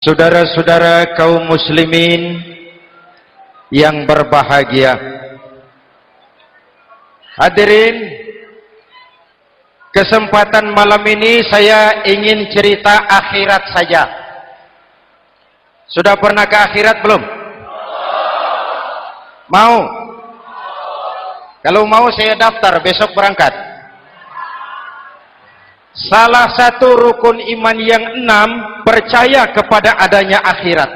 Saudara-saudara kaum muslimin yang berbahagia, hadirin, kesempatan malam ini saya ingin cerita akhirat saja. Sudah pernah ke akhirat belum? Mau? Kalau mau saya daftar, besok berangkat. Salah satu rukun iman yang 6, percaya kepada adanya akhirat.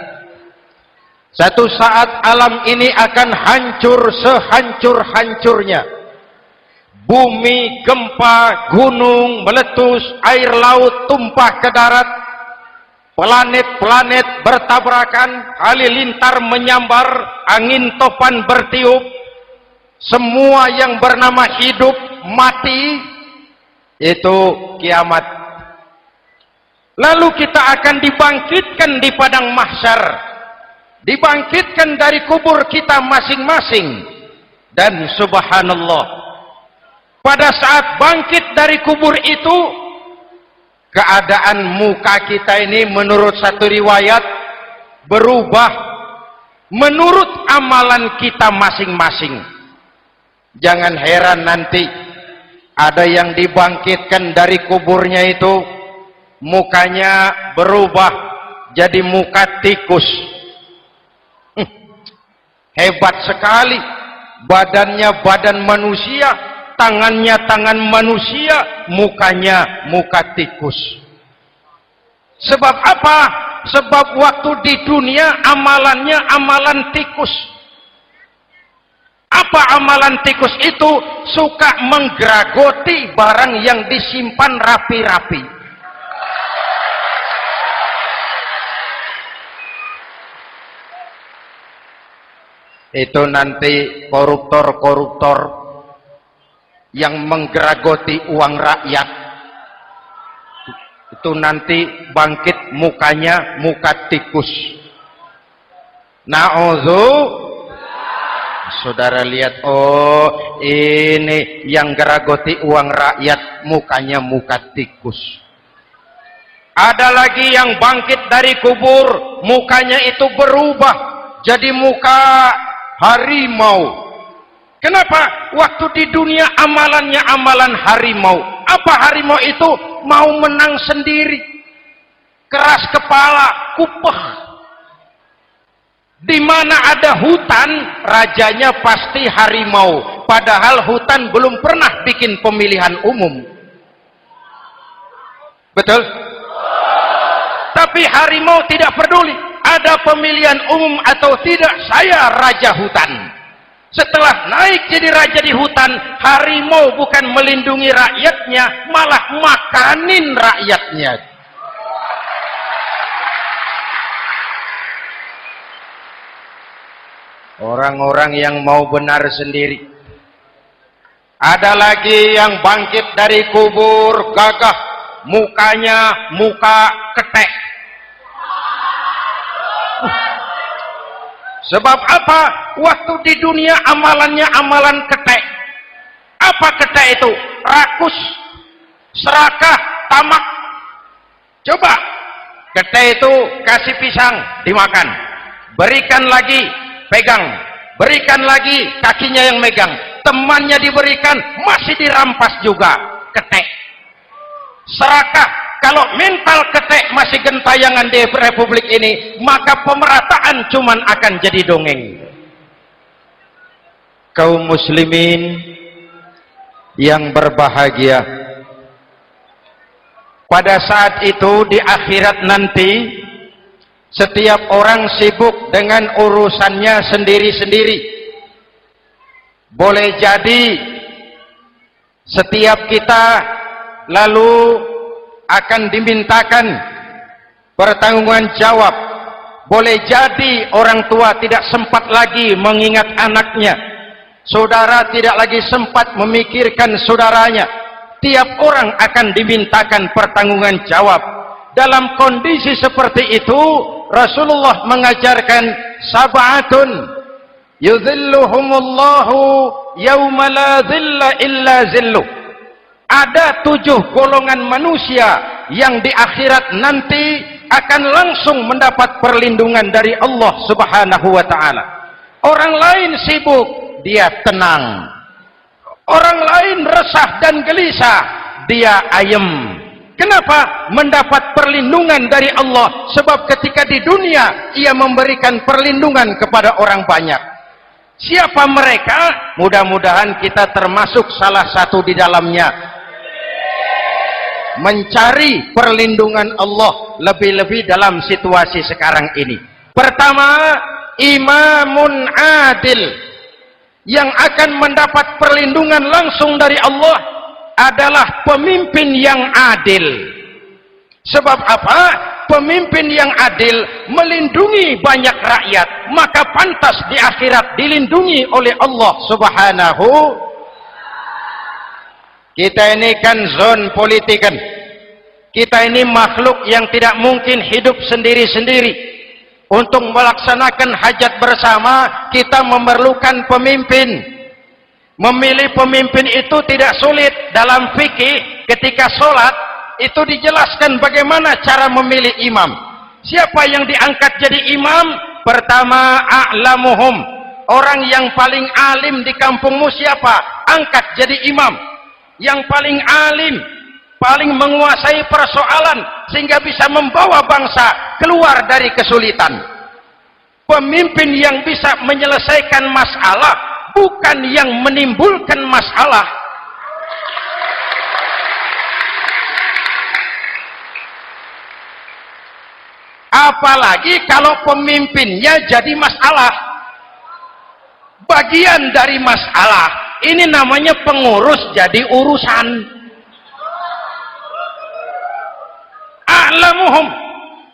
Satu saat alam ini akan hancur sehancur-hancurnya. Bumi, gempa, gunung meletus, air laut tumpah ke darat, planet-planet bertabrakan, halilintar menyambar, angin topan bertiup, semua yang bernama hidup mati. Itu kiamat. Lalu kita akan dibangkitkan di padang mahsyar, dibangkitkan dari kubur kita masing-masing. Dan subhanallah, pada saat bangkit dari kubur itu, keadaan muka kita ini menurut satu riwayat berubah menurut amalan kita masing-masing. Jangan heran nanti ada yang dibangkitkan dari kuburnya itu mukanya berubah jadi muka tikus. Hebat sekali, badannya badan manusia, tangannya tangan manusia, mukanya muka tikus. Sebab apa? Sebab waktu di dunia amalannya amalan tikus. Apa amalan tikus itu? Suka menggeragoti barang yang disimpan rapi-rapi. Itu nanti koruptor-koruptor yang menggeragoti uang rakyat, itu nanti bangkit mukanya muka tikus. Na'udzu. Saudara lihat, oh ini yang geragoti uang rakyat mukanya muka tikus. Ada lagi yang bangkit dari kubur, mukanya itu berubah jadi muka harimau. Kenapa? Waktu di dunia amalannya amalan harimau. Apa harimau itu? Mau menang sendiri, keras kepala, kupeh. Di mana ada hutan, rajanya pasti harimau. Padahal hutan belum pernah bikin pemilihan umum. Betul? Tapi harimau tidak peduli ada pemilihan umum atau tidak, saya raja hutan. Setelah naik jadi raja di hutan, harimau bukan melindungi rakyatnya, malah makanin rakyatnya. Orang-orang yang mau benar sendiri. Ada lagi yang bangkit dari kubur gagah, mukanya muka ketek. Sebab apa? Waktu di dunia amalannya amalan ketek. Apa ketek itu? Rakus, serakah, tamak. Coba ketek itu kasih pisang dimakan, berikan lagi, pegang, berikan lagi, kakinya yang megang, temannya diberikan, masih dirampas juga. Ketek. Serakah. Kalau mental ketek masih gentayangan di republik ini, maka pemerataan cuman akan jadi dongeng. Kaum muslimin yang berbahagia, pada saat itu di akhirat nanti, setiap orang sibuk dengan urusannya sendiri-sendiri. Boleh jadi setiap kita lalu akan dimintakan pertanggungjawaban jawab. Boleh jadi orang tua tidak sempat lagi mengingat anaknya, saudara tidak lagi sempat memikirkan saudaranya. Tiap orang akan dimintakan pertanggungjawaban jawab. Dalam kondisi seperti itu, Rasulullah mengajarkan sab'atun yudhilluhumullahu yawma la dhilla illa zilluh. Ada 7 golongan manusia yang di akhirat nanti akan langsung mendapat perlindungan dari Allah Subhanahu wa ta'ala. Orang lain sibuk, dia tenang. Orang lain resah dan gelisah, dia ayem. Kenapa? Mendapat perlindungan dari Allah. Sebab ketika di dunia ia memberikan perlindungan kepada orang banyak. Siapa mereka? Mudah-mudahan kita termasuk salah satu di dalamnya. Mencari perlindungan Allah lebih-lebih dalam situasi sekarang ini. Pertama, imamun adil yang akan mendapat perlindungan langsung dari Allah adalah pemimpin yang adil. Sebab apa? Pemimpin yang adil melindungi banyak rakyat, maka pantas di akhirat dilindungi oleh Allah Subhanahu. Kita ini kan zon politikan. Kita ini makhluk yang tidak mungkin hidup sendiri-sendiri. Untuk melaksanakan hajat bersama, kita memerlukan pemimpin. Memilih pemimpin itu tidak sulit. Dalam fikih ketika sholat itu dijelaskan bagaimana cara memilih imam. Siapa yang diangkat jadi imam? Pertama, a'lamuhum, orang yang paling alim di kampungmu siapa? Angkat jadi imam. Yang paling alim, paling menguasai persoalan sehingga bisa membawa bangsa keluar dari kesulitan. Pemimpin yang bisa menyelesaikan masalah, bukan yang menimbulkan masalah. Apalagi kalau pemimpinnya jadi masalah, bagian dari masalah. Ini namanya pengurus jadi urusan. A'lamuhum,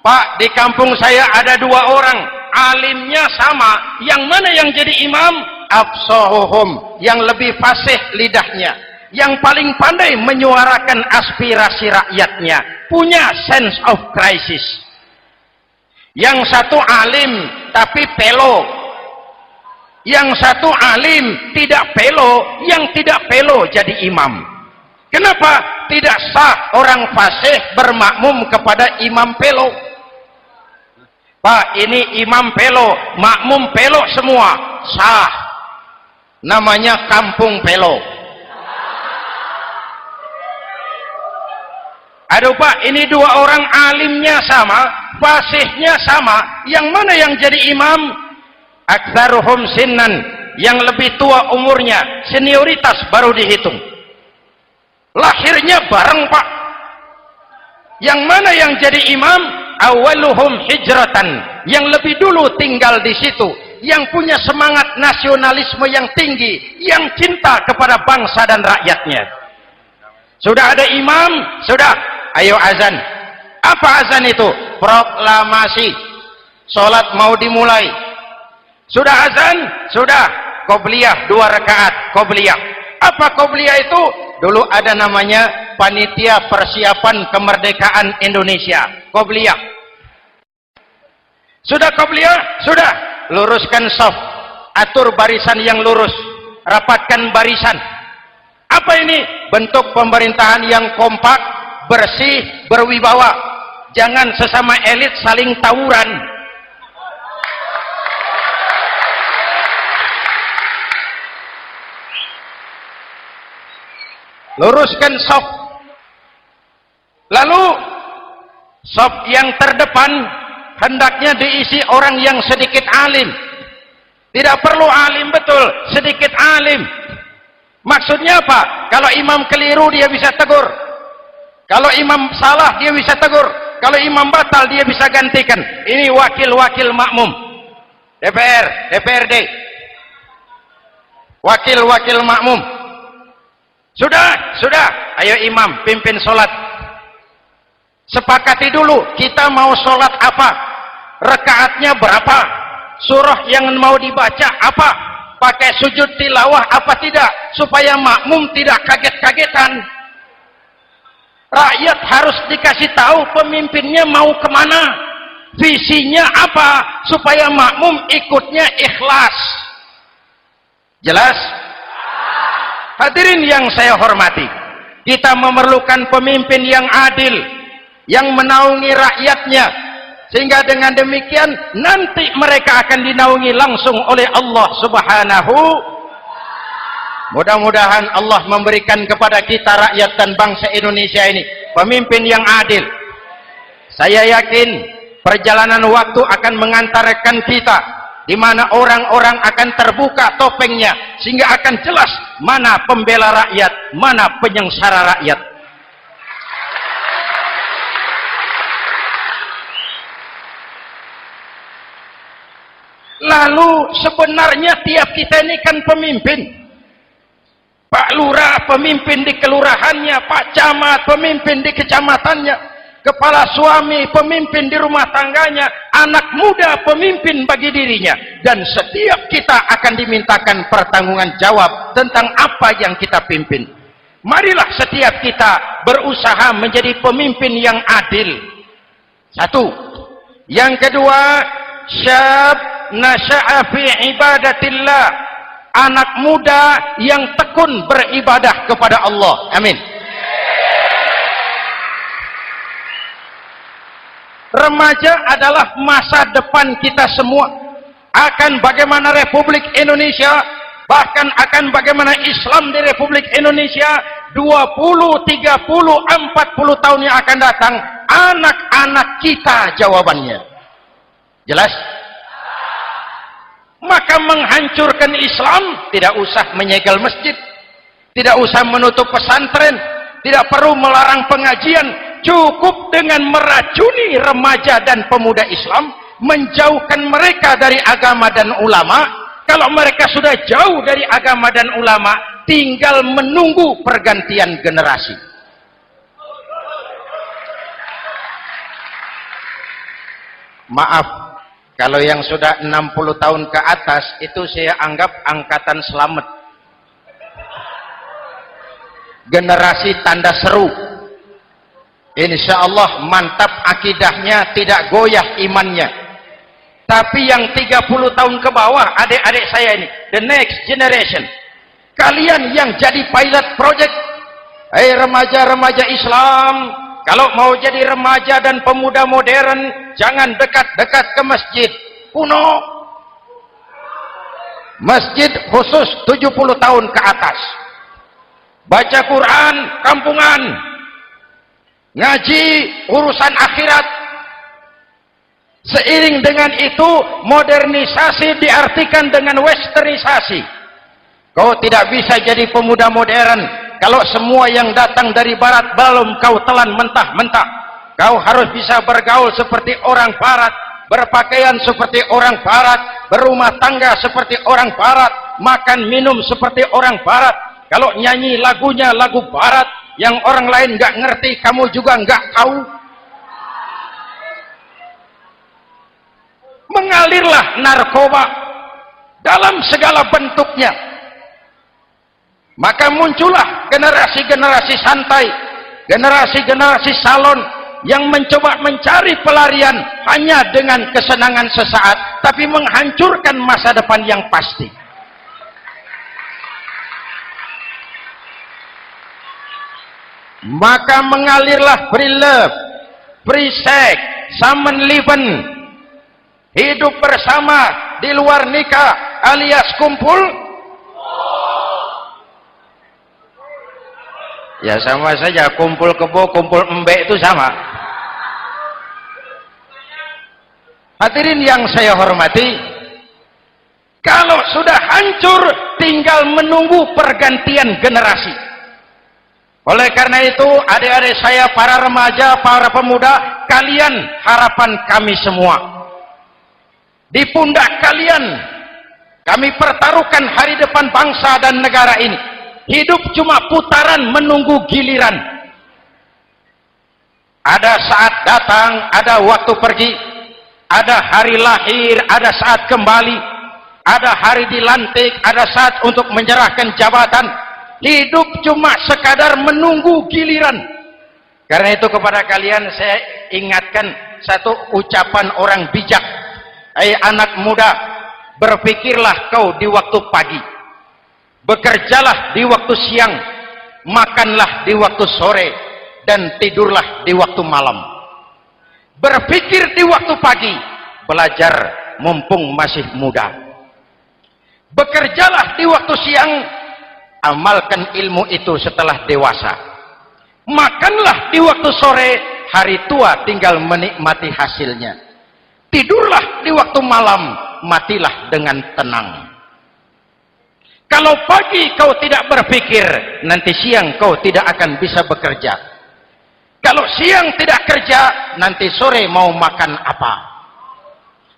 Pak, di kampung saya ada 2 orang, alimnya sama. Yang mana yang jadi imam? Afsahuhum, yang lebih fasih lidahnya, yang paling pandai menyuarakan aspirasi rakyatnya, punya sense of crisis. Yang satu alim tapi pelo, yang satu alim tidak pelo, yang tidak pelo jadi imam. Kenapa? Tidak sah orang fasih bermakmum kepada imam pelo. Pak, ini imam pelo, makmum pelo semua, sah. Namanya kampung pelo. Aduh Pak, ini 2 orang alimnya sama, fasihnya sama, yang mana yang jadi imam? Aktsaruhum sinnan, yang lebih tua umurnya, senioritas baru dihitung. Lahirnya bareng Pak. Yang mana yang jadi imam? Awaluhum hijratan, yang lebih dulu tinggal di situ, yang punya semangat nasionalisme yang tinggi, yang cinta kepada bangsa dan rakyatnya. Sudah ada imam, sudah, ayo azan. Apa azan itu? Proklamasi. Sholat mau dimulai. Sudah azan? Sudah. Qobliyah 2 rakaat, qobliyah. Apa qobliyah itu? Dulu ada namanya Panitia Persiapan Kemerdekaan Indonesia, qobliyah. Sudah qobliyah? Sudah. Luruskan shaf, atur barisan yang lurus, rapatkan barisan. Apa ini? Bentuk pemerintahan yang kompak, bersih, berwibawa. Jangan sesama elit saling tawuran. Luruskan shaf. Lalu shaf yang terdepan hendaknya diisi orang yang sedikit alim. Tidak perlu alim betul, sedikit alim. Maksudnya apa? Kalau imam keliru dia bisa tegur. Kalau imam salah dia bisa tegur. Kalau imam batal dia bisa gantikan. Ini wakil-wakil makmum. DPR, DPRD. Wakil-wakil makmum. Sudah, sudah. Ayo imam pimpin sholat. Sepakati dulu kita mau sholat apa, rakaatnya berapa, surah yang mau dibaca apa, pakai sujud tilawah apa tidak, supaya makmum tidak kaget-kagetan. Rakyat harus dikasih tahu pemimpinnya mau kemana, visinya apa, supaya makmum ikutnya ikhlas. Jelas? Hadirin yang saya hormati, kita memerlukan pemimpin yang adil, yang menaungi rakyatnya, Sehingga dengan demikian nanti mereka akan dinaungi langsung oleh Allah Subhanahu. Mudah-mudahan Allah memberikan kepada kita rakyat dan bangsa Indonesia ini pemimpin yang adil. Saya yakin perjalanan waktu akan mengantarkan kita di mana orang-orang akan terbuka topengnya sehingga akan jelas mana pembela rakyat, mana penyengsara rakyat. Lalu sebenarnya tiap kita ini kan pemimpin. Pak Lurah pemimpin di kelurahannya, Pak Camat pemimpin di kecamatannya, kepala suami pemimpin di rumah tangganya, anak muda pemimpin bagi dirinya, dan setiap kita akan dimintakan pertanggungan jawab tentang apa yang kita pimpin. Marilah setiap kita berusaha menjadi pemimpin yang adil. Satu. Yang kedua, syab nasya'a fi ibadatillah, anak muda yang tekun beribadah kepada Allah. Amin. Remaja adalah masa depan kita semua. Akan bagaimana Republik Indonesia, bahkan akan bagaimana Islam di Republik Indonesia 20, 30, 40 tahun yang akan datang, anak-anak kita jawabannya. Jelas? Maka menghancurkan Islam tidak usah menyegel masjid, tidak usah menutup pesantren, tidak perlu melarang pengajian, cukup dengan meracuni remaja dan pemuda Islam, menjauhkan mereka dari agama dan ulama. Kalau mereka sudah jauh dari agama dan ulama, tinggal menunggu pergantian generasi. Maaf, kalau yang sudah 60 tahun ke atas itu saya anggap angkatan selamat. Generasi tanda seru. Insya Allah mantap akidahnya, tidak goyah imannya. Tapi yang 30 tahun ke bawah, adik-adik saya ini, the next generation, kalian yang jadi pilot project. Hei remaja-remaja Islam, kalau mau jadi remaja dan pemuda modern, jangan dekat-dekat ke masjid kuno. Masjid khusus 70 tahun ke atas. Baca Quran kampungan. Ngaji urusan akhirat. Seiring dengan itu, modernisasi diartikan dengan westernisasi. Kau tidak bisa jadi pemuda modern kalau semua yang datang dari barat belum kau telan mentah-mentah. Kau harus bisa bergaul seperti orang barat, berpakaian seperti orang barat, berumah tangga seperti orang barat, makan minum seperti orang barat. Kalau nyanyi lagunya lagu barat yang orang lain nggak ngerti, kamu juga nggak tahu. Mengalirlah narkoba dalam segala bentuknya. Maka muncullah generasi-generasi santai, generasi-generasi salon yang mencoba mencari pelarian hanya dengan kesenangan sesaat, tapi menghancurkan masa depan yang pasti. Maka mengalirlah free love, free sex, Samenleben, hidup bersama di luar nikah alias kumpul. Ya sama saja, kumpul kebo, kumpul embek itu sama. Hadirin yang saya hormati, kalau sudah hancur tinggal menunggu pergantian generasi. Oleh karena itu, adik-adik saya, para remaja, para pemuda, kalian harapan kami semua. Di pundak kalian kami pertaruhkan hari depan bangsa dan negara ini. Hidup cuma putaran menunggu giliran. Ada saat datang, ada waktu pergi, ada hari lahir, ada saat kembali, ada hari dilantik, ada saat untuk menyerahkan jabatan. Hidup cuma sekadar menunggu giliran. Karena itu kepada kalian saya ingatkan satu ucapan orang bijak. Hai anak muda, berpikirlah kau di waktu pagi, bekerjalah di waktu siang, makanlah di waktu sore, dan tidurlah di waktu malam. Berpikir di waktu pagi, belajar mumpung masih muda. Bekerjalah di waktu siang, amalkan ilmu itu setelah dewasa. Makanlah di waktu sore, hari tua tinggal menikmati hasilnya. Tidurlah di waktu malam, matilah dengan tenang. Kalau pagi kau tidak berpikir, nanti siang kau tidak akan bisa bekerja. Kalau siang tidak kerja, nanti sore mau makan apa?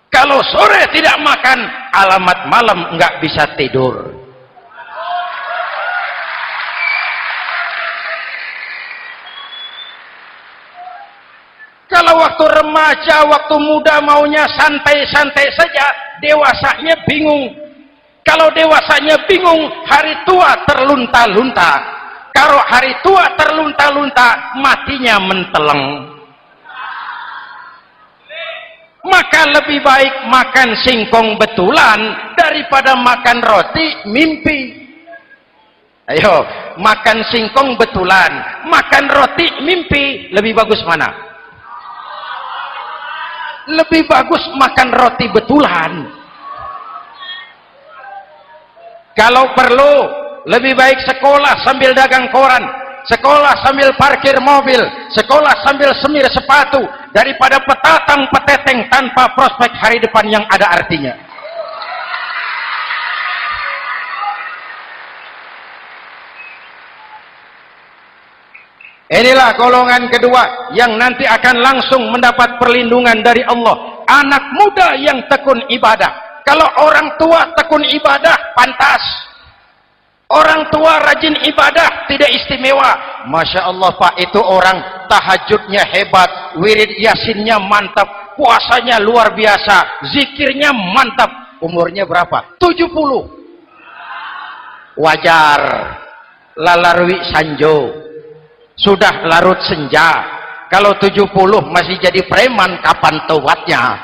Kalau sore tidak makan, alamat malam enggak bisa tidur. Kalau waktu remaja, waktu muda maunya santai-santai saja, dewasanya bingung. Kalau dewasanya bingung, hari tua terlunta-lunta. Kalau hari tua terlunta-lunta, matinya menteleng. Maka lebih baik makan singkong betulan daripada makan roti mimpi. Ayo, makan singkong betulan, makan roti mimpi, lebih bagus mana? Lebih bagus makan roti betulan. Kalau perlu, lebih baik sekolah sambil dagang koran, sekolah sambil parkir mobil, sekolah sambil semir sepatu, daripada petatang peteteng tanpa prospek hari depan yang ada artinya. Inilah golongan kedua yang nanti akan langsung mendapat perlindungan dari Allah. Anak muda yang tekun ibadah. Kalau orang tua tekun ibadah, pantas. Orang tua rajin ibadah, tidak istimewa. Masya Allah Pak, itu orang tahajudnya hebat, wirid yasinnya mantap, puasanya luar biasa, zikirnya mantap. Umurnya berapa? 70. Wajar. Lalarwi sanjo. Sudah larut senja. Kalau 70 masih jadi preman, kapan tobatnya?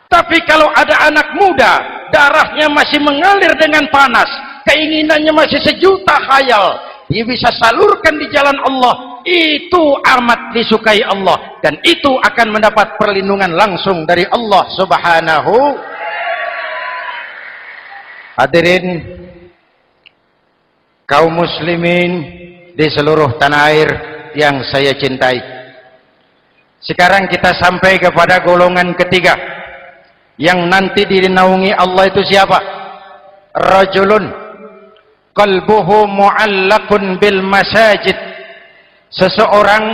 Tapi kalau ada anak muda, darahnya masih mengalir dengan panas, keinginannya masih sejuta khayal, dia bisa salurkan di jalan Allah, itu amat disukai Allah, dan itu akan mendapat perlindungan langsung dari Allah Subhanahu. Hadirin kaum muslimin di seluruh tanah air yang saya cintai, sekarang kita sampai kepada golongan ketiga yang nanti dinaungi Allah. Itu siapa? Rajulun qalbuhu mu'allaqun bil masajid. Seseorang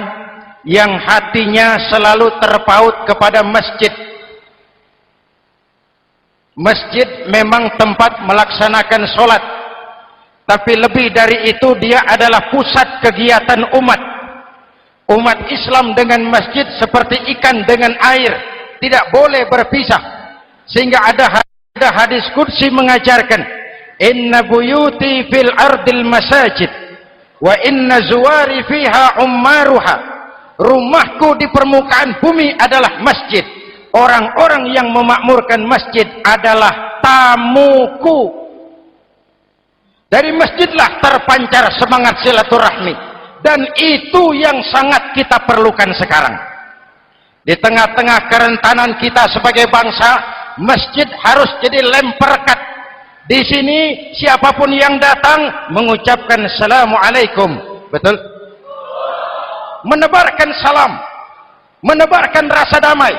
yang hatinya selalu terpaut kepada masjid. Masjid memang tempat melaksanakan sholat, tapi lebih dari itu dia adalah pusat kegiatan umat. Umat Islam dengan masjid seperti ikan dengan air, tidak boleh berpisah. Sehingga ada hadis qudsi mengajarkan, inna buyuti fil ardil masajid wa inna zuwari fiha ummaruha. Rumahku di permukaan bumi adalah masjid. Orang-orang yang memakmurkan masjid adalah tamuku. Dari masjidlah terpancar semangat silaturahmi, dan itu yang sangat kita perlukan sekarang. Di tengah-tengah kerentanan kita sebagai bangsa, masjid harus jadi lem perekat. Di sini siapapun yang datang mengucapkan assalamualaikum, betul? Menebarkan salam, menebarkan rasa damai,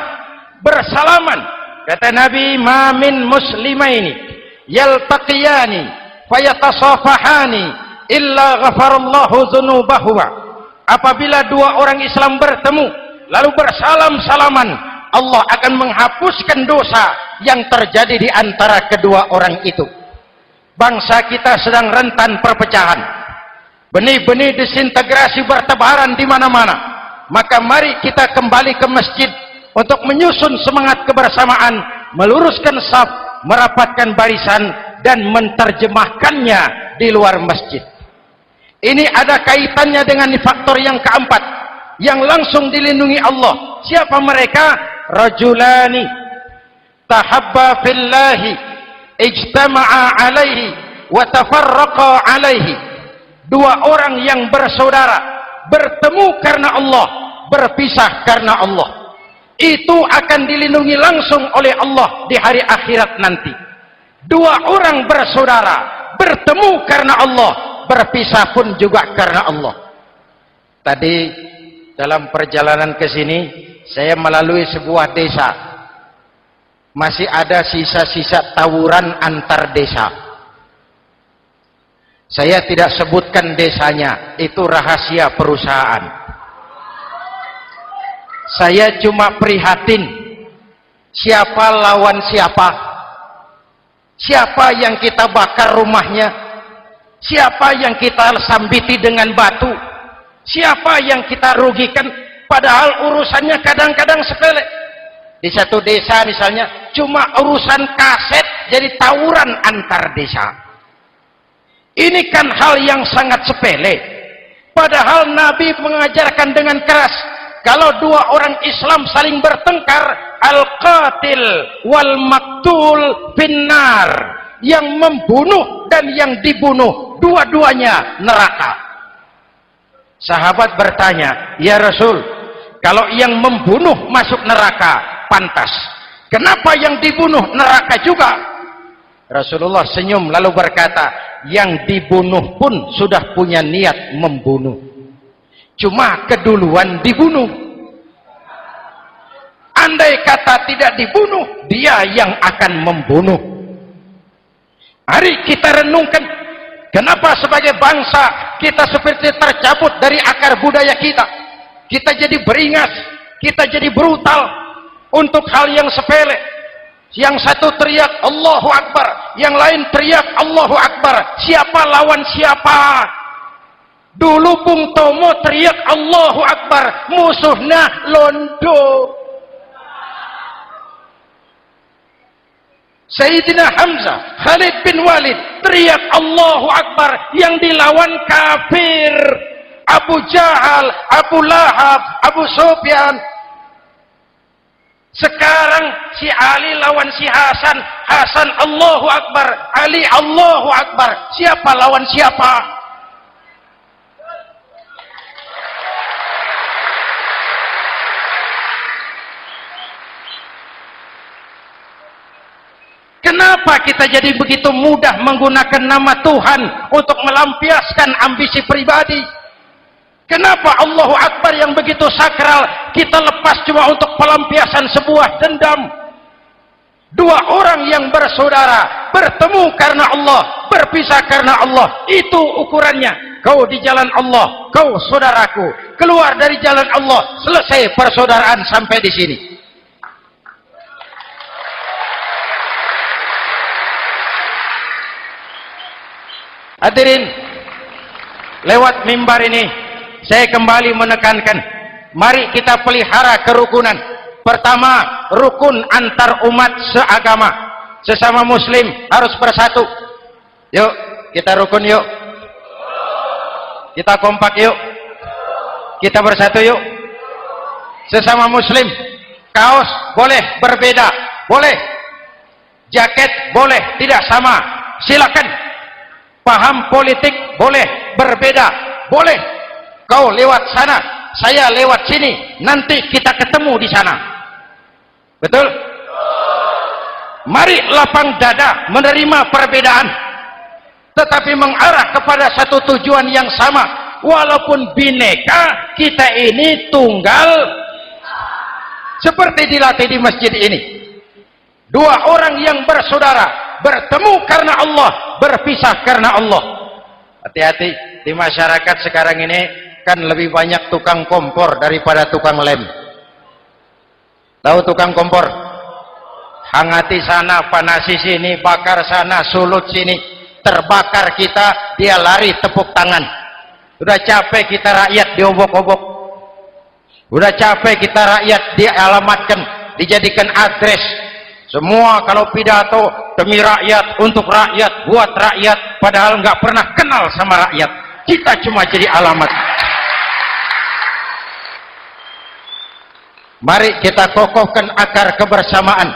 bersalaman. Kata Nabi, ma min muslimaini yaltaqiyani fayatasafahani illa ghafarallahu dzunubahuma. Apabila dua orang Islam bertemu lalu bersalam-salaman, Allah akan menghapuskan dosa yang terjadi di antara kedua orang itu. Bangsa kita sedang rentan perpecahan. Benih-benih disintegrasi bertebaran di mana-mana. Maka mari kita kembali ke masjid untuk menyusun semangat kebersamaan, meluruskan saf, merapatkan barisan, dan menerjemahkannya di luar masjid. Ini ada kaitannya dengan faktor yang keempat yang langsung dilindungi Allah. Siapa mereka? Rajulani tahabba fillahi ijtama'a alaihi wa tafarraqa alaihi. Dua orang yang bersaudara, bertemu karena Allah, berpisah karena Allah, itu akan dilindungi langsung oleh Allah di hari akhirat nanti. Dua orang bersaudara bertemu karena Allah, berpisah pun juga karena Allah. Tadi dalam perjalanan ke sini saya melalui sebuah desa, masih ada sisa-sisa tawuran antar desa. Saya tidak sebutkan desanya, itu rahasia perusahaan. Saya cuma prihatin, siapa lawan siapa, siapa yang kita bakar rumahnya, siapa yang kita sambiti dengan batu, siapa yang kita rugikan, padahal urusannya kadang-kadang sepele. Di satu desa misalnya cuma urusan kaset jadi tawuran antar desa. Ini kan hal yang sangat sepele, padahal Nabi mengajarkan dengan keras, kalau dua orang Islam saling bertengkar, al-qatil wal maktul finnar, yang membunuh dan yang dibunuh dua-duanya neraka. Sahabat bertanya, ya Rasul, kalau yang membunuh masuk neraka pantas, kenapa yang dibunuh neraka juga? Rasulullah senyum lalu berkata, yang dibunuh pun sudah punya niat membunuh, cuma keduluan dibunuh. Andai kata tidak dibunuh, dia yang akan membunuh. Mari kita renungkan, kenapa sebagai bangsa kita seperti tercabut dari akar budaya kita. Kita jadi beringas, kita jadi brutal untuk hal yang sepele. Yang satu teriak Allahu Akbar, yang lain teriak Allahu Akbar. Siapa lawan siapa? Dulu Bung Tomo teriak Allahu Akbar, musuhnya londo. Sayyidina Hamzah, Khalid bin Walid teriak Allahu Akbar, yang dilawan kafir, Abu Jahal, Abu Lahab, Abu Sufyan. Sekarang si Ali lawan si Hasan, Hasan Allahu Akbar, Ali Allahu Akbar. Siapa lawan siapa? Kenapa kita jadi begitu mudah menggunakan nama Tuhan untuk melampiaskan ambisi pribadi? Kenapa Allahu Akbar yang begitu sakral kita lepas cuma untuk pelampiasan sebuah dendam? Dua orang yang bersaudara bertemu karena Allah, berpisah karena Allah, itu ukurannya. Kau di jalan Allah, kau saudaraku. Keluar dari jalan Allah, selesai persaudaraan sampai di sini. Hadirin, lewat mimbar ini saya kembali menekankan, mari kita pelihara kerukunan. Pertama, rukun antar umat seagama, sesama muslim harus bersatu. Yuk kita rukun, yuk kita kompak, yuk kita bersatu, yuk. Sesama muslim, kaos boleh berbeda, boleh, jaket boleh tidak sama, silakan. Paham politik boleh berbeda, boleh. Kau lewat sana, saya lewat sini, nanti kita ketemu di sana. Betul? Mari lapang dada menerima perbedaan, tetapi mengarah kepada satu tujuan yang sama. Walaupun bineka, kita ini tunggal, seperti dilatih di masjid ini. Dua orang yang bersaudara bertemu karena Allah, berpisah karena Allah. Hati-hati, di masyarakat sekarang ini kan lebih banyak tukang kompor daripada tukang lem. Tahu tukang kompor? Hangati sana, panasi sini, bakar sana, sulut sini. Terbakar kita, dia lari tepuk tangan. Udah capek kita rakyat diobok-obok. Udah capek kita rakyat dialamatkan, dijadikan adres. Semua kalau pidato demi rakyat, untuk rakyat, buat rakyat, padahal nggak pernah kenal sama rakyat. Kita cuma jadi alamat. Mari kita kokohkan akar kebersamaan.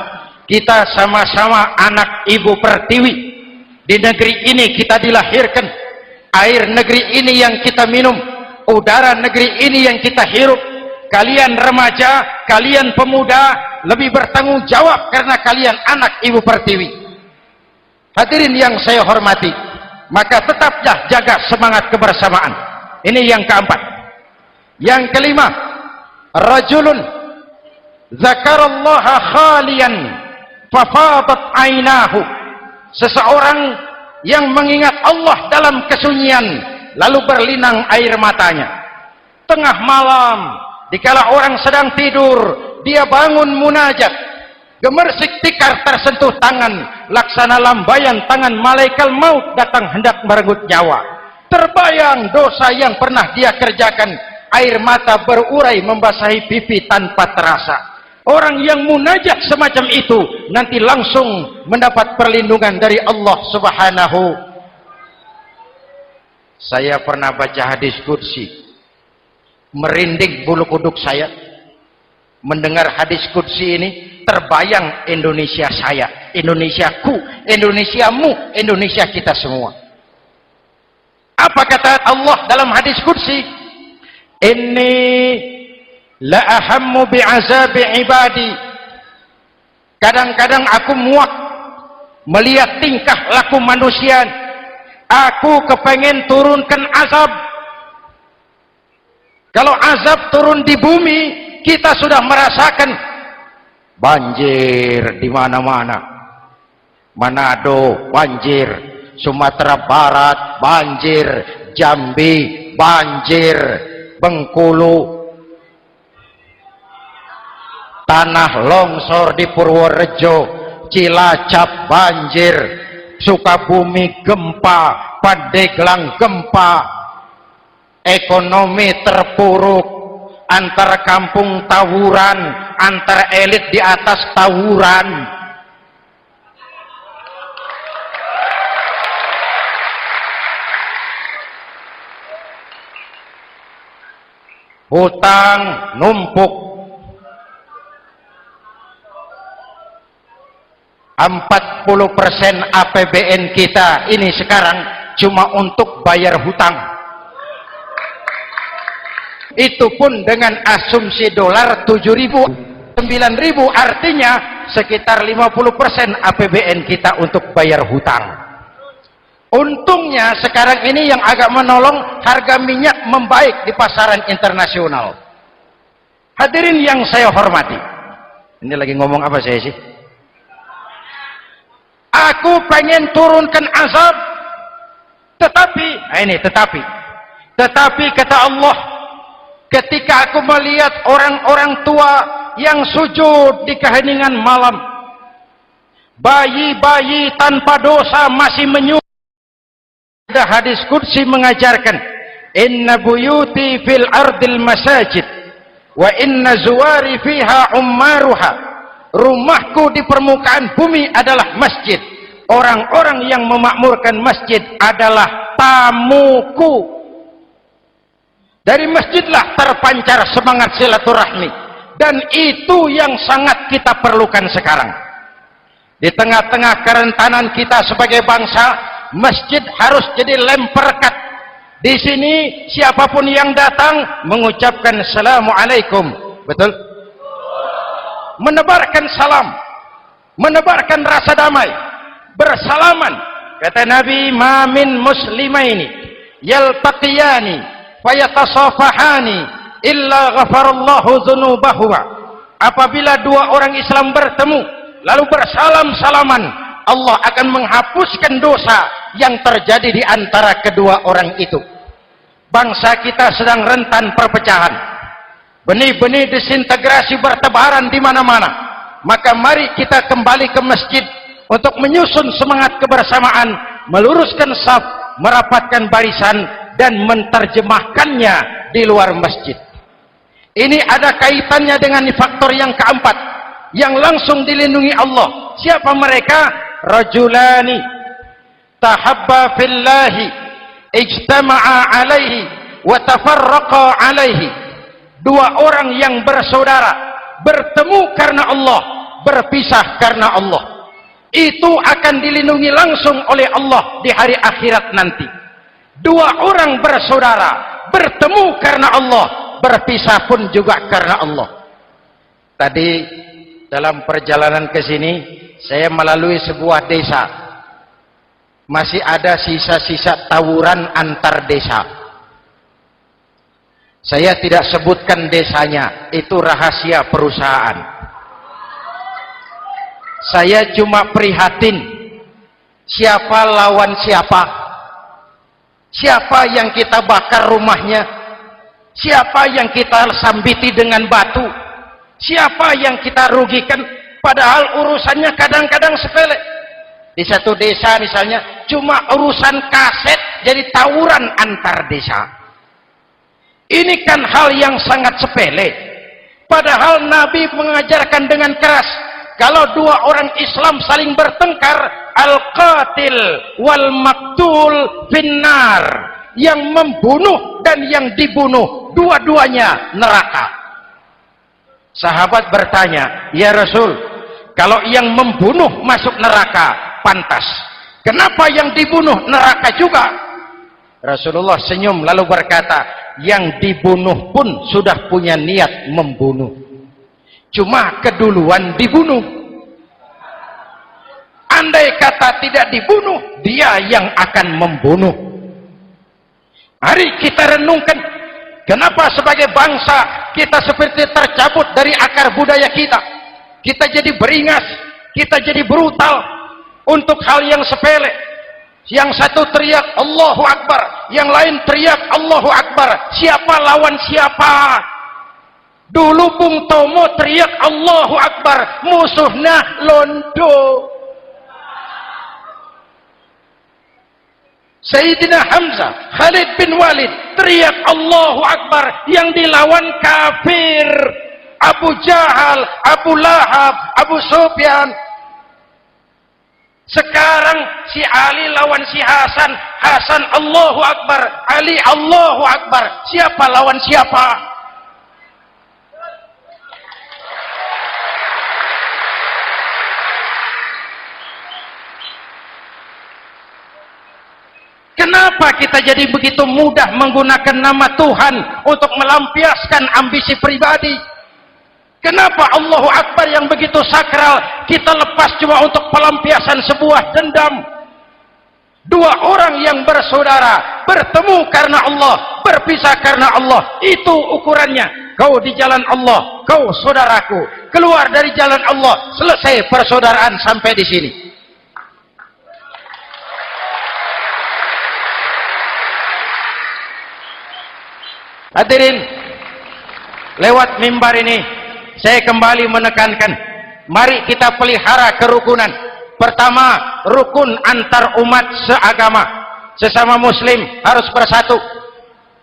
Kita sama-sama anak Ibu Pertiwi. Di negeri ini kita dilahirkan. Air negeri ini yang kita minum, udara negeri ini yang kita hirup. kalian remaja, kalian pemuda lebih bertanggung jawab karena kalian anak Ibu Pertiwi. Hadirin yang saya hormati, maka tetaplah jaga semangat kebersamaan. Ini yang keempat. Yang kelima, rajulun zakarallaha khalian fafadat ainahu. Seseorang yang mengingat Allah dalam kesunyian lalu berlinang air matanya. Tengah malam, dikala orang sedang tidur, dia bangun munajat, gemersik tikar tersentuh tangan, laksana lambayan tangan malaikat maut datang hendak merenggut nyawa. Terbayang dosa yang pernah dia kerjakan, air mata berurai membasahi pipi tanpa terasa. Orang yang munajat semacam itu nanti langsung mendapat perlindungan dari Allah Subhanahu. Saya pernah baca hadis qudsi, merinding bulu kuduk saya mendengar hadis qudsi ini. Terbayang Indonesia saya, Indonesiaku, Indonesiamu, Indonesia kita semua. Apa kata Allah dalam hadis qudsi? Inni la ahammu bi'azabi ibadi. Kadang-kadang aku muak melihat tingkah laku manusia. Aku kepengen turunkan azab. Kalau azab turun di bumi, kita sudah merasakan banjir di mana-mana. Manado banjir, Sumatera Barat banjir, Jambi banjir, Bengkulu, tanah longsor di Purworejo, Cilacap banjir, Sukabumi gempa, Pandeglang gempa, ekonomi terpuruk, antar kampung tawuran, antar elit di atas tawuran. Hutang numpuk. 40% APBN kita ini sekarang cuma untuk bayar hutang. Itu pun dengan asumsi dolar 7.000, 9.000, artinya sekitar 50% APBN kita untuk bayar hutang. Untungnya sekarang ini yang agak menolong, harga minyak membaik di pasaran internasional. Hadirin yang saya hormati, ini lagi ngomong apa saya sih? Aku pengen turunkan azab, tetapi kata Allah, ketika aku melihat orang-orang tua yang sujud di keheningan malam, bayi-bayi tanpa dosa masih menyujud. Ada hadis qudsi mengajarkan, inna buyuti fil ardil masajid wa inna zuwari fiha ummaruha. Rumahku di permukaan bumi adalah masjid. Orang-orang yang memakmurkan masjid adalah tamuku. Dari masjidlah terpancar semangat silaturahmi, dan itu yang sangat kita perlukan sekarang. Di tengah-tengah kerentanan kita sebagai bangsa, masjid harus jadi lem perekat. Di sini siapapun yang datang mengucapkan assalamualaikum, betul? Menebarkan salam, menebarkan rasa damai, bersalaman. Kata Nabi, ma min muslimaini yaltaqiyani fayatasafahani illa ghafarallahu dzunubahuma. Apabila dua orang Islam bertemu lalu bersalam-salaman, Allah akan menghapuskan dosa yang terjadi di antara kedua orang itu. Bangsa kita sedang rentan perpecahan. Benih-benih disintegrasi bertebaran di mana-mana. Maka mari kita kembali ke masjid untuk menyusun semangat kebersamaan, meluruskan saf, merapatkan barisan, dan menerjemahkannya di luar masjid. Ini ada kaitannya dengan faktor yang keempat, yang langsung dilindungi Allah. Siapa mereka? Rajulani tahabba fillahi ijtama'a alaihi wa tafarraqa alaihi. Dua orang yang bersaudara, bertemu karena Allah, berpisah karena Allah. Itu akan dilindungi langsung oleh Allah di hari akhirat nanti. Dua orang bersaudara, bertemu karena Allah, berpisah pun juga karena Allah. Tadi dalam perjalanan ke sini saya melalui sebuah desa, masih ada sisa-sisa tawuran antar desa. Saya tidak sebutkan desanya, itu rahasia perusahaan. Saya cuma prihatin siapa lawan siapa, siapa yang kita bakar rumahnya, siapa yang kita sambiti dengan batu, siapa yang kita rugikan, padahal urusannya kadang-kadang sepele. Di satu desa misalnya cuma urusan kaset jadi tawuran antar desa. Ini kan hal yang sangat sepele, padahal Nabi mengajarkan dengan keras, kalau dua orang Islam saling bertengkar, al-qatil wal maktul finnar, yang membunuh dan yang dibunuh dua-duanya neraka. Sahabat bertanya, ya Rasul, kalau yang membunuh masuk neraka pantas, kenapa yang dibunuh neraka juga? Rasulullah senyum lalu berkata, yang dibunuh pun sudah punya niat membunuh, cuma keduluan dibunuh. Andai kata tidak dibunuh, dia yang akan membunuh. Mari kita renungkan, kenapa sebagai bangsa kita seperti tercabut dari akar budaya kita. Kita jadi beringas, kita jadi brutal untuk hal yang sepele. Yang satu teriak Allahu Akbar, yang lain teriak Allahu Akbar. Siapa lawan siapa? Dulu Bung Tomo teriak Allahu Akbar, musuhnya londo. Sayyidina Hamzah, Khalid bin Walid teriak Allahu Akbar, yang dilawan kafir, Abu Jahal, Abu Lahab, Abu Sufyan. Sekarang si Ali lawan si Hasan, Hasan Allahu Akbar, Ali Allahu Akbar. Siapa lawan siapa? Kenapa kita jadi begitu mudah menggunakan nama Tuhan untuk melampiaskan ambisi pribadi? Kenapa Allahu Akbar yang begitu sakral kita lepas cuma untuk pelampiasan sebuah dendam? Dua orang yang bersaudara bertemu karena Allah, berpisah karena Allah, itu ukurannya. Kau di jalan Allah, kau saudaraku. Keluar dari jalan Allah, selesai persaudaraan sampai di sini. Hadirin, lewat mimbar ini saya kembali menekankan, mari kita pelihara kerukunan. Pertama, rukun antar umat seagama, sesama muslim harus bersatu.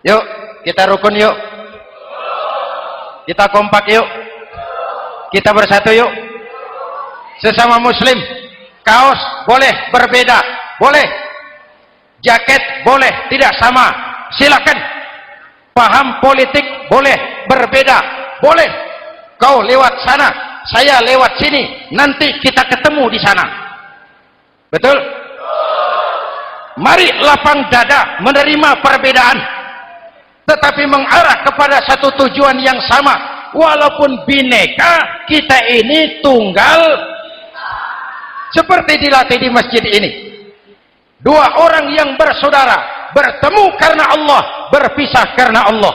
Yuk kita rukun, yuk kita kompak, yuk kita bersatu, yuk. Sesama muslim, kaos boleh berbeda, boleh, jaket boleh tidak sama, silakan. Paham politik boleh berbeda, boleh. Kau lewat sana, saya lewat sini, nanti kita ketemu di sana. Betul? Mari lapang dada menerima perbedaan, tetapi mengarah kepada satu tujuan yang sama. Walaupun bineka, kita ini tunggal, seperti dilatih di masjid ini. Dua orang yang bersaudara bertemu karena Allah, berpisah karena Allah.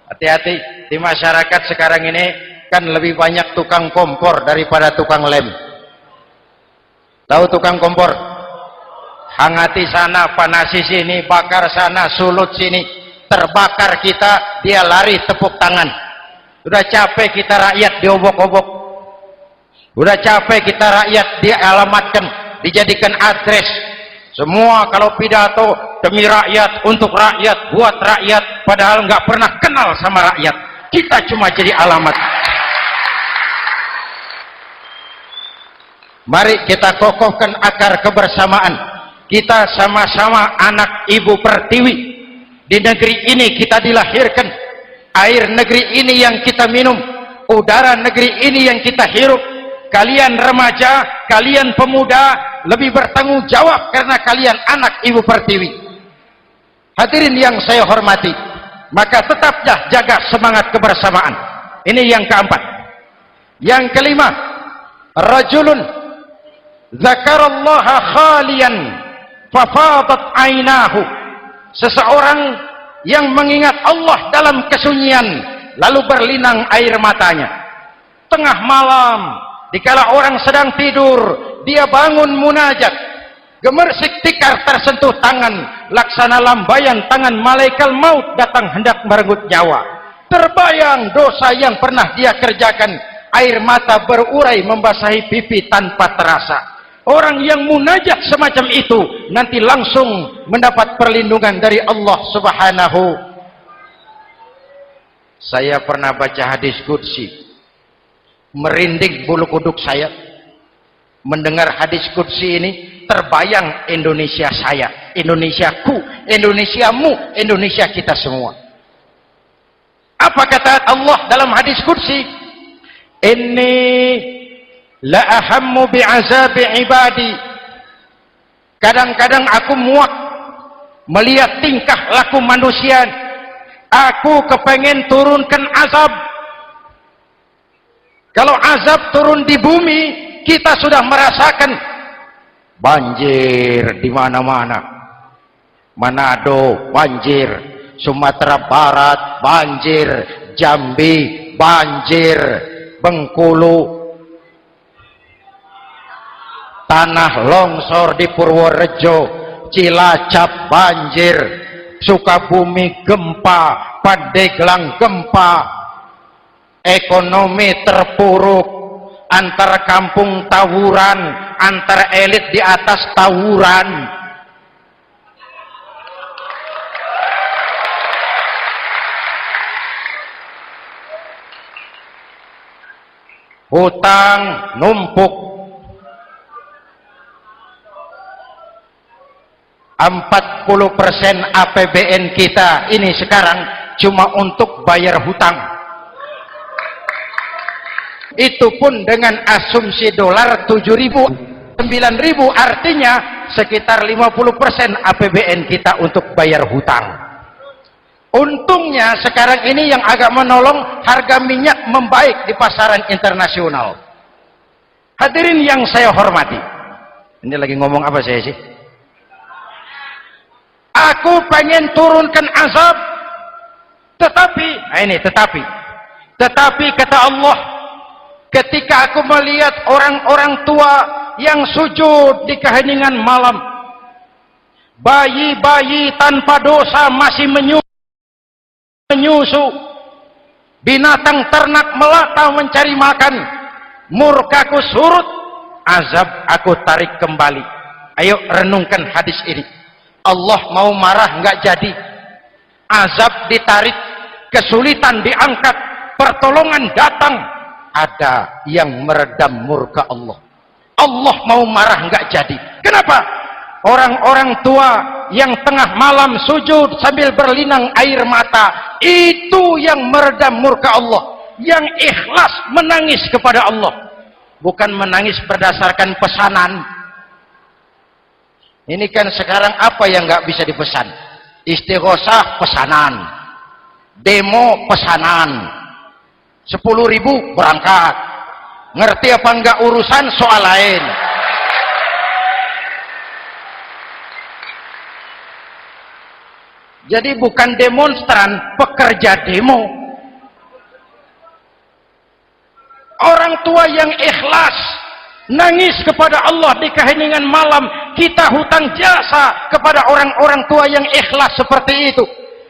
Hati-hati, di masyarakat sekarang ini kan lebih banyak tukang kompor daripada tukang lem. Tahu tukang kompor? Hangati sana, panasi sini, bakar sana, sulut sini, terbakar kita, dia lari tepuk tangan. Udah capek kita rakyat diobok-obok, udah capek kita rakyat dialamatkan, dijadikan address. Semua kalau pidato demi rakyat, untuk rakyat, buat rakyat, padahal nggak pernah kenal sama rakyat. Kita cuma jadi alamat. Mari kita kokohkan akar kebersamaan. Kita sama-sama anak Ibu Pertiwi. Di negeri ini kita dilahirkan. Air negeri ini yang kita minum, udara negeri ini yang kita hirup. Kalian remaja, kalian pemuda lebih bertanggung jawab karena kalian anak Ibu Pertiwi. Hadirin yang saya hormati, maka tetaplah jaga semangat kebersamaan. Ini yang keempat. Yang kelima, rajulun dzakarallaha khalian fafadat ainahu, seseorang yang mengingat Allah dalam kesunyian lalu berlinang air matanya. Tengah malam, dikala orang sedang tidur, dia bangun munajat, gemersik tikar tersentuh tangan, laksana lambayan tangan malaikat maut datang hendak merenggut nyawa. Terbayang dosa yang pernah dia kerjakan, air mata berurai membasahi pipi tanpa terasa. Orang yang munajat semacam itu nanti langsung mendapat perlindungan dari Allah Subhanahu. Saya pernah baca hadis qudsi, merinding bulu kuduk saya mendengar hadis qudsi ini. Terbayang Indonesia saya, Indonesiaku, Indonesiamu, Indonesia kita semua. Apa kata Allah dalam hadis qudsi? Inni la ahammu bi'azabi ibadi. Kadang-kadang aku muak melihat tingkah laku manusia. Aku kepengen turunkan azab. Kalau azab turun di bumi, kita sudah merasakan banjir di mana-mana. Manado banjir, Sumatera Barat banjir, Jambi banjir, Bengkulu, tanah longsor di Purworejo, Cilacap banjir, Sukabumi gempa, Pandeglang gempa, ekonomi terpuruk, antar kampung tawuran, antar elit di atas tawuran. Hutang numpuk, 40% APBN kita ini sekarang cuma untuk bayar hutang. Itu pun dengan asumsi dolar 7.000, 9.000, artinya sekitar 50% APBN kita untuk bayar hutang. Untungnya sekarang ini yang agak menolong, harga minyak membaik di pasaran internasional. Hadirin yang saya hormati, ini lagi ngomong apa saya sih? Aku pengen turunkan azab, tetapi kata Allah, ketika aku melihat orang-orang tua yang sujud di keheningan malam, bayi-bayi tanpa dosa masih menyusu, binatang ternak melata mencari makan, murkaku surut, azab aku tarik kembali. Ayo renungkan hadis ini. Allah mau marah nggak jadi, azab ditarik, kesulitan diangkat, pertolongan datang, ada yang meredam murka Allah. Allah mau marah nggak jadi. Kenapa? Orang-orang tua yang tengah malam sujud sambil berlinang air mata, itu yang meredam murka Allah, yang ikhlas menangis kepada Allah, bukan menangis berdasarkan pesanan. Ini kan sekarang apa yang nggak bisa dipesan? Istighosah pesanan, demo pesanan, 10.000 berangkat. Ngerti apa enggak urusan soal lain. Jadi bukan demonstran, pekerja demo. Orang tua yang ikhlas nangis kepada Allah di keheningan malam, kita hutang jasa kepada orang-orang tua yang ikhlas seperti itu.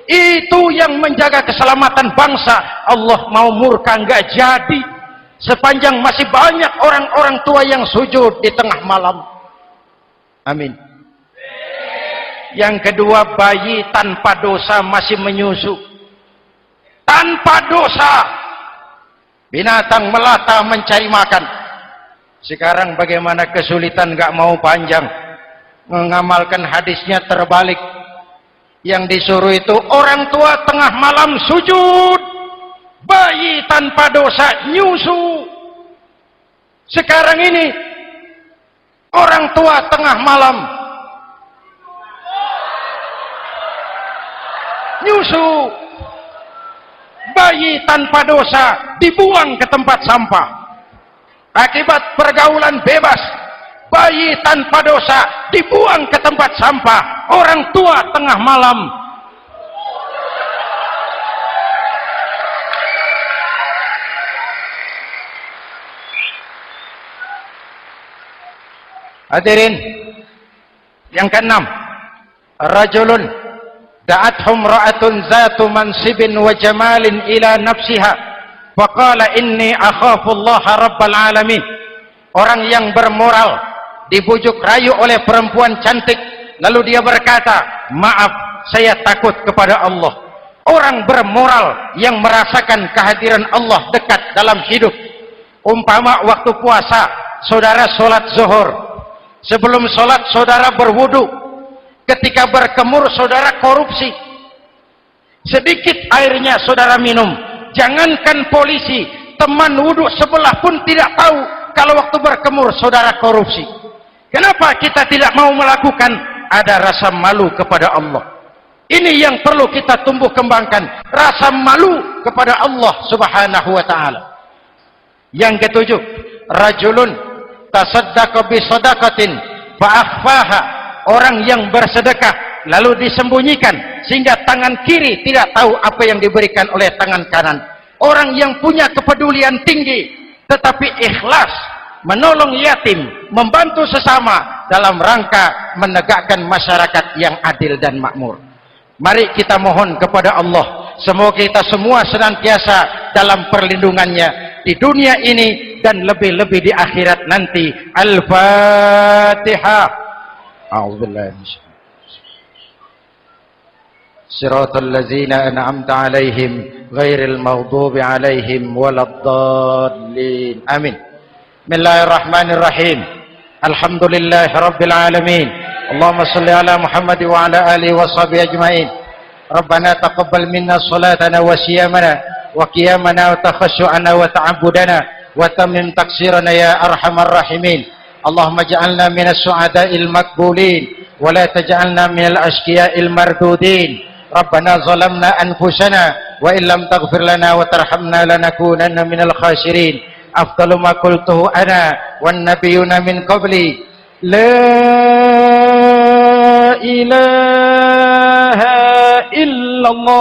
Itu yang menjaga keselamatan bangsa. Allah mau murka nggak jadi, sepanjang masih banyak orang-orang tua yang sujud di tengah malam. Amin. Yang kedua, bayi tanpa dosa masih menyusu, tanpa dosa, binatang melata mencari makan. Sekarang bagaimana kesulitan, nggak mau panjang, mengamalkan hadisnya terbalik. Yang disuruh itu orang tua tengah malam sujud, bayi tanpa dosa nyusu. Sekarang ini orang tua tengah malam nyusu. bayi tanpa dosa dibuang ke tempat sampah. Akibat pergaulan bebas, bayi tanpa dosa dibuang ke tempat sampah. Orang tua tengah malam hadirin. Yang keenam, rajulun da'athum ra'atun zatu mansibin wa jamalin ila nafsiha faqala inni akhafu Allah rabbal alamin. Orang yang bermoral dibujuk rayu oleh perempuan cantik, lalu dia berkata, maaf, saya takut kepada Allah. Orang bermoral yang merasakan kehadiran Allah dekat dalam hidup. Umpama waktu puasa, saudara sholat zuhur, sebelum sholat saudara berwudu, ketika berkemur saudara korupsi, sedikit airnya saudara minum. Jangankan polisi, teman wudu sebelah pun tidak tahu kalau waktu berkemur saudara korupsi. Kenapa kita tidak mau melakukan? Ada rasa malu kepada Allah. Ini yang perlu kita tumbuh kembangkan, rasa malu kepada Allah subhanahu wa ta'ala. Yang ketujuh, rajulun tasaddaqa bi sadaqatin fa akhfaha. Orang yang bersedekah lalu disembunyikan sehingga tangan kiri tidak tahu apa yang diberikan oleh tangan kanan. Orang yang punya kepedulian tinggi tetapi ikhlas menolong yatim, membantu sesama dalam rangka menegakkan masyarakat yang adil dan makmur. Mari kita mohon kepada Allah, semoga kita semua senantiasa dalam perlindungannya di dunia ini dan lebih-lebih di akhirat nanti. Al-Fatihah. A'udzubillahi minasyaitonir rajim. Shiratal ladzina an'amta 'alaihim ghairil maghdubi 'alaihim waladdallin. Amin. Bismillahirrahmanirrahim. Alhamdulillahirabbil alamin. Allahumma shalli ala Muhammad wa ala alihi wa sahbihi ajmain. Rabbana taqabbal minna salatana wa siyamana wa qiyamana wa takhashu'ana wa ta'abbudana wa tammim taqsirana ya arhamar rahimin. Allahumma ja'alna minas su'ada'il maqbulin wa la taj'alna minal ashqiya'il mardudin. Rabbana zalamna anfusana wa illam taghfir lana wa tarhamna lanakunanna minal khasirin. Afdalu ma qultuhu ana wan nabiyyuna min qabli. La ilaha illallah.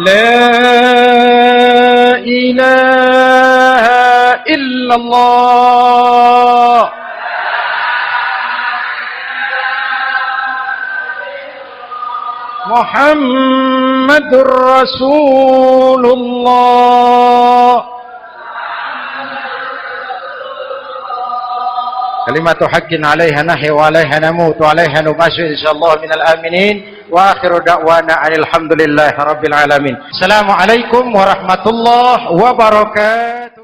La ilaha illallah. Muhammadur Rasulullah. Kalimatu haqqin 'alaiha nahya wa 'alaiha namut wa 'alaiha nubashu insyaallah minal aminin wa akhiru da'wana alhamdulillahi rabbil alamin. Assalamualaikum warahmatullahi wabarakatuh.